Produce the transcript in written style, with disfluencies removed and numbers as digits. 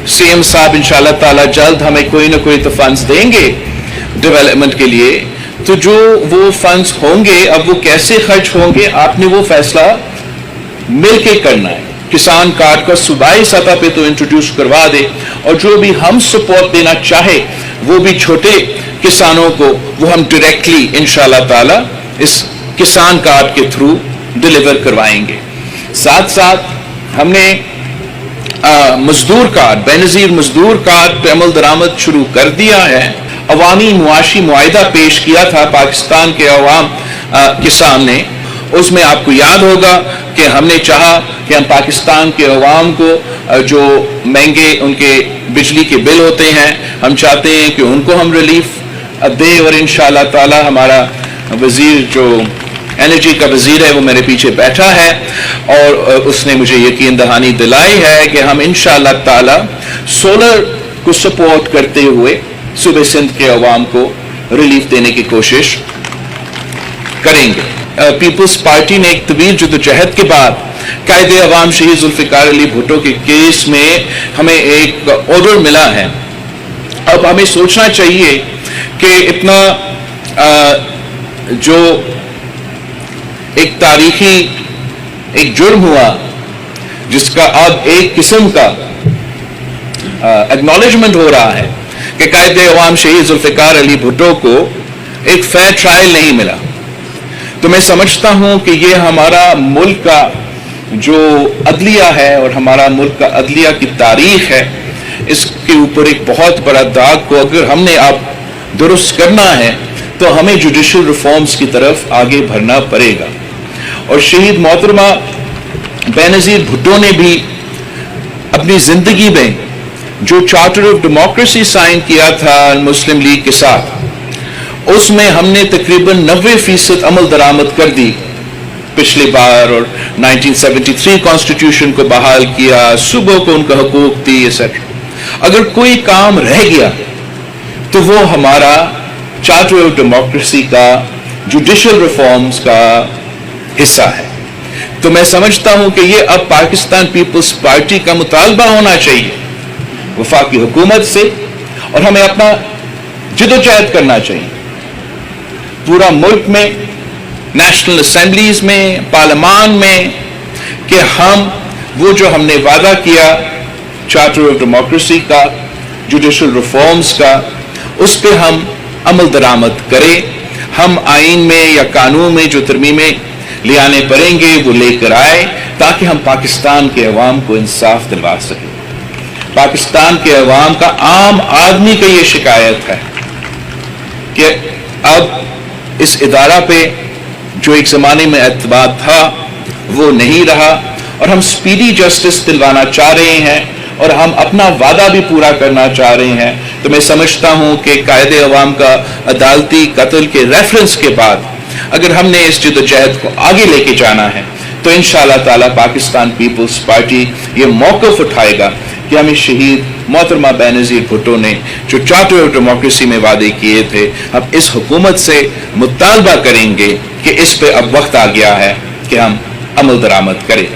CM साहब इंशाल्लाह ताला जल्द हमें कोई ना कोई तो फंड्स देंगे डेवलपमेंट के लिए, तो जो वो फंड्स होंगे अब वो कैसे खर्च होंगे आपने वो फैसला मिलके करना है। किसान कार्ड का सूबाई सतह पे तो इंट्रोड्यूस करवा दे, और जो भी हम सपोर्ट देना चाहे वो भी छोटे किसानों को वो हम डायरेक्टली इंशाल्लाह ताला इस किसान कार्ड के थ्रू डिलीवर करवाएंगे। साथ साथ हमने मजदूर कार्ड, बेनज़ीर मजदूर कार्ड पे अमल दरामद शुरू कर दिया है। अवामी मुआशी मुआहिदा पेश किया था पाकिस्तान के अवाम के सामने, उसमें आपको याद होगा कि हमने चाहा कि हम पाकिस्तान के अवाम को जो महंगे उनके बिजली के बिल होते हैं हम चाहते हैं कि उनको हम रिलीफ दे, और इंशाल्लाह ताला हमारा वजीर जो एनर्जी का वजीर है वो मेरे पीछे बैठा है और उसने मुझे यकीन दहानी दिलाई है कि हम इंशाल्लाह ताला सोलर को सपोर्ट करते हुए सूबे सिंध के अवाम को रिलीफ देने की कोशिश करेंगे। पीपल्स पार्टी ने एक तवील जदोजहद के बाद कायदे अवाम शहीद जुल्फिकार अली भुट्टो के केस में हमें एक ऑर्डर मिला है। अब हमें सोचना चाहिए कि इतना जो एक तारीखी एक जुर्म हुआ जिसका अब एक किस्म का एक्नॉलेजमेंट हो रहा है कि कायदे अवाम शहीद जुल्फिकार अली भुट्टो को एक फेयर ट्रायल नहीं मिला, तो मैं समझता हूं कि ये हमारा मुल्क का जो अदलिया है और हमारा मुल्क का अदलिया की तारीख है, इसके ऊपर एक बहुत बड़ा दाग को अगर हमने अब दुरुस्त करना है तो हमें जुडिशल रिफॉर्म्स की तरफ आगे बढ़ना पड़ेगा। और शहीद मोहतरमा बेनज़ीर भुट्टो ने भी अपनी जिंदगी में जो चार्टर ऑफ डेमोक्रेसी साइन किया था मुस्लिम लीग के साथ, उसमें हमने तकरीबन 90% अमल दरामद कर दी पिछली बार, और 1973 कॉन्स्टिट्यूशन को बहाल किया, सुबह को उनका हकूक दी, एक्सेट्रा। अगर कोई काम रह गया तो वो हमारा चार्टर ऑफ डेमोक्रेसी का जुडिशल रिफॉर्म्स का हिस्सा है। तो मैं समझता हूं कि ये अब पाकिस्तान पीपल्स पार्टी का मुतालबा होना चाहिए वफाकी हुकूमत से, और हमें अपना जदोजहद करना चाहिए पूरा मुल्क में, नेशनल असेंबलीज में, पार्लियामान में, कि हम वो जो हमने वादा किया चार्टर ऑफ डेमोक्रेसी का, जुडिशल रिफॉर्म्स का, उस पर हम अमल दरामद करें। हम आइन में या कानून में जो तरमीमें ले आने पड़ेंगे वो लेकर आए ताकि हम पाकिस्तान के अवाम को इंसाफ दिलवा सकें। पाकिस्तान के अवाम का, आम आदमी का ये शिकायत है कि अब इस इदारा पे जो एक ज़माने में एतबार था वो नहीं रहा, और हम स्पीडी जस्टिस दिलवाना चाह रहे हैं और हम अपना वादा भी पूरा करना चाह रहे हैं। तो मैं समझता हूं कि कायदे अवाम का अदालती कत्ल के रेफरेंस के बाद अगर हमने इस जदोजहद को आगे लेके जाना है तो इंशाअल्लाह ताला पाकिस्तान पीपल्स पार्टी ये मौक़िफ़ उठाएगा कि हमें शहीद मोहतरमा बेनज़ीर भुट्टो ने जो चार्टर ऑफ डेमोक्रेसी में वादे किए थे, हम इस हुकूमत से मुतालबा करेंगे कि इस पे अब वक्त आ गया है कि हम अमल दरामद करें।